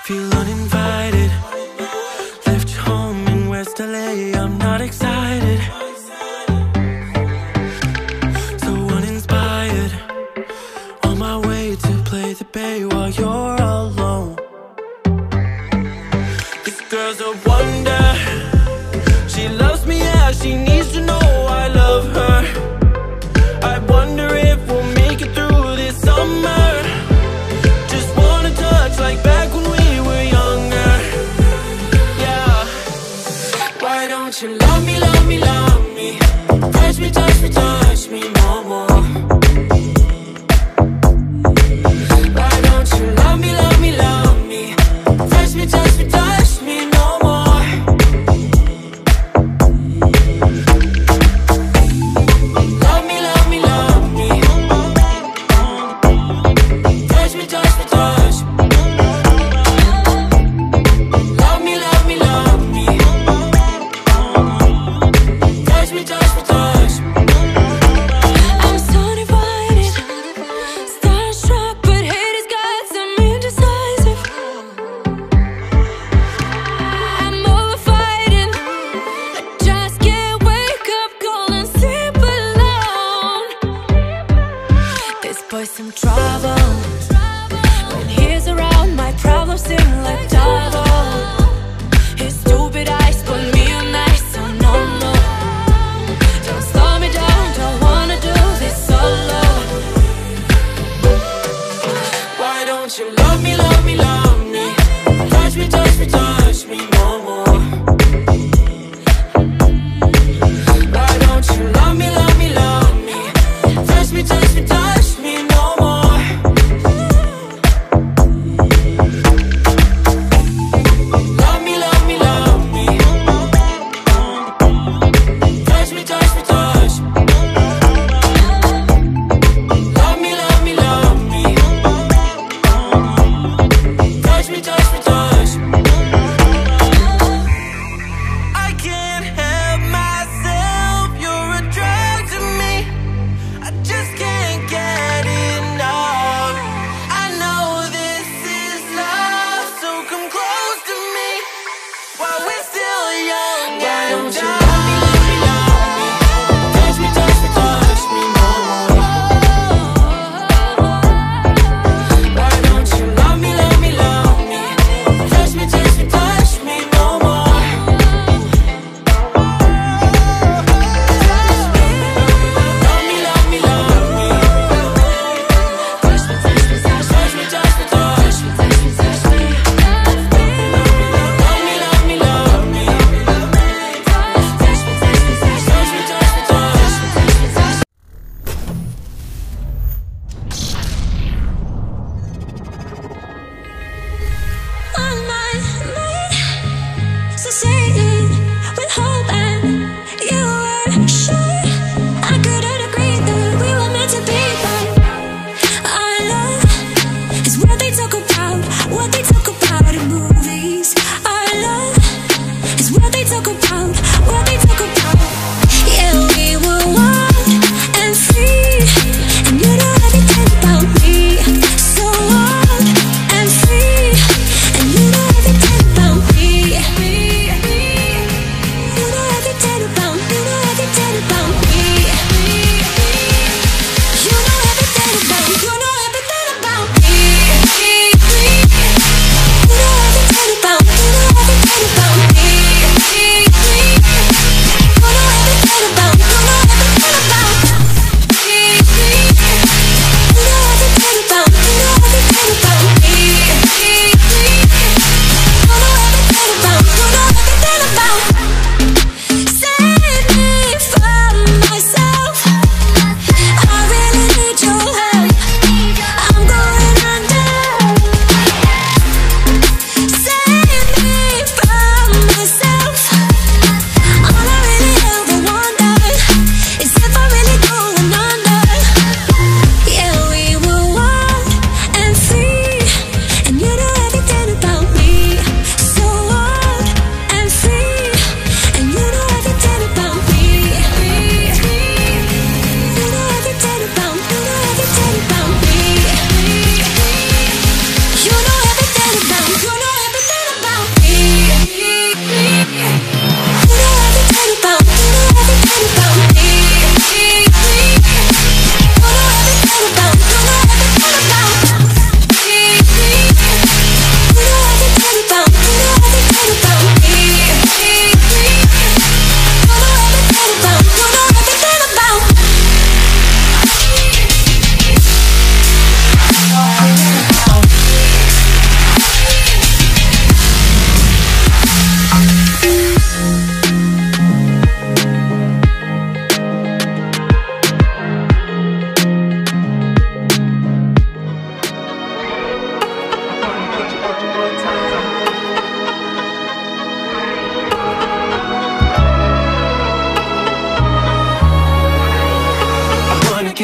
Feel uninvited. Left you home in West LA, I'm not excited. So uninspired. On my way to play the bay while you're alone. This girl's a wonder. She loves me, yeah, she needs to know I love her. I wonder if we'll make it through this summer. Just wanna touch like back when we were young.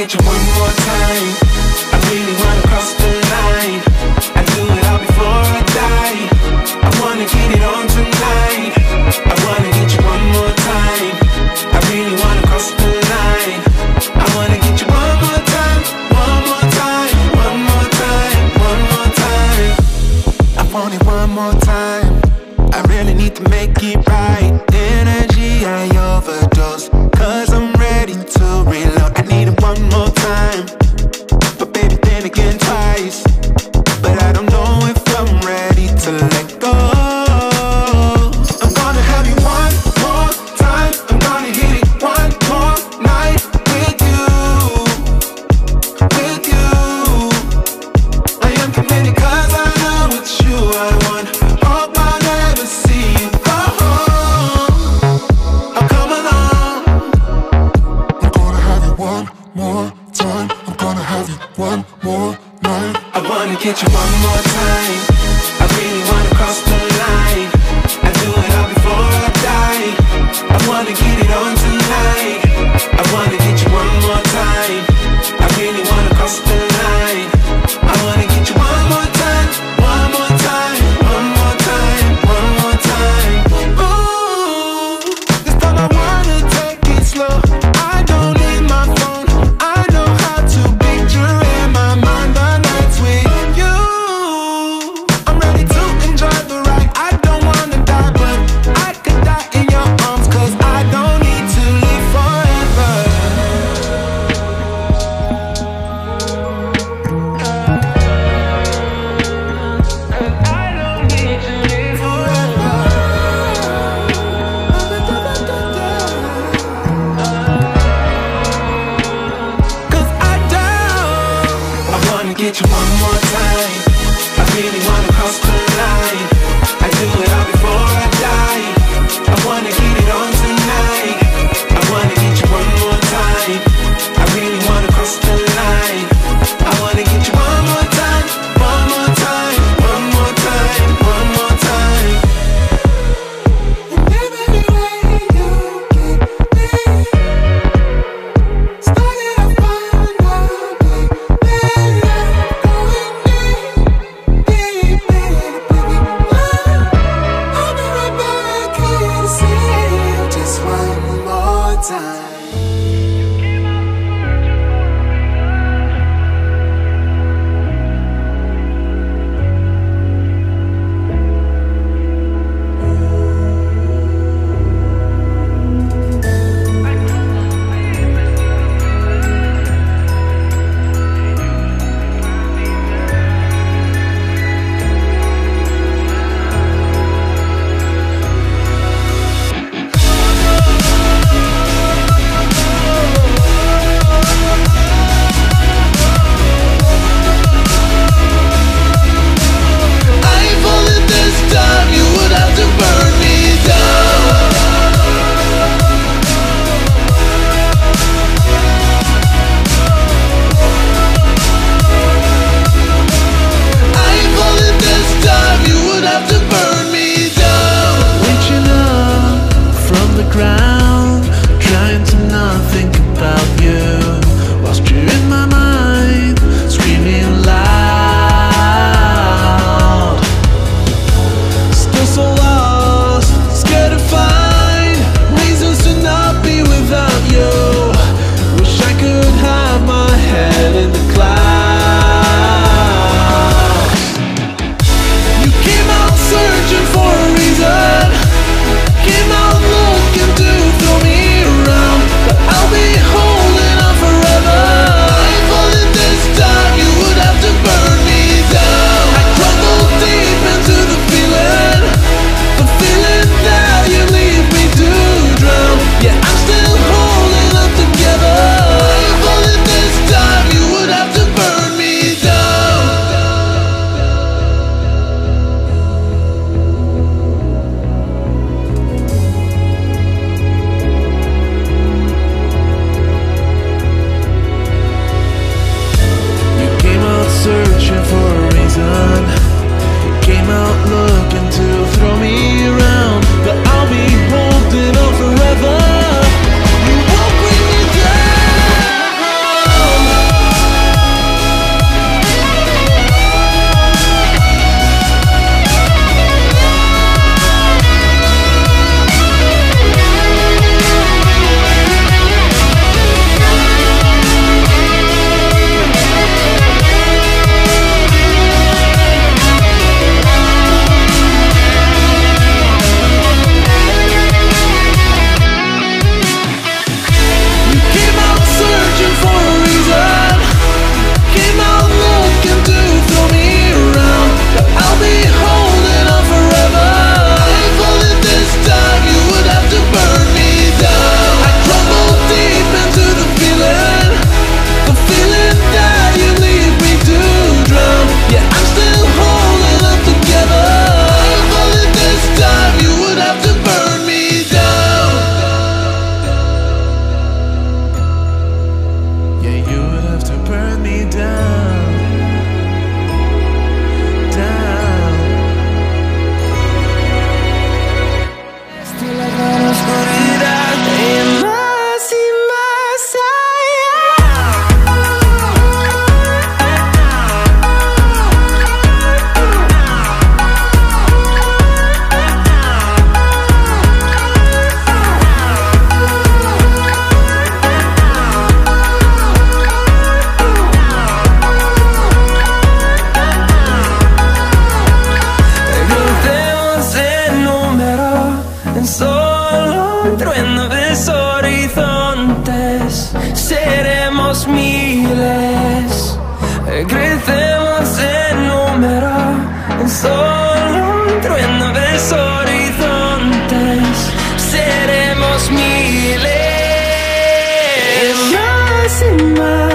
get you one more time. I really wanna cross the line. I do it all before I die. I wanna get it on tonight. I wanna get you one more time. I really wanna cross the line. I wanna get you one more time, one more time, one more time, one more time. I want it one more time. I really need to make it right. Energy I overdose, cause I'm ready to reload. I need it one more time, but baby then again in my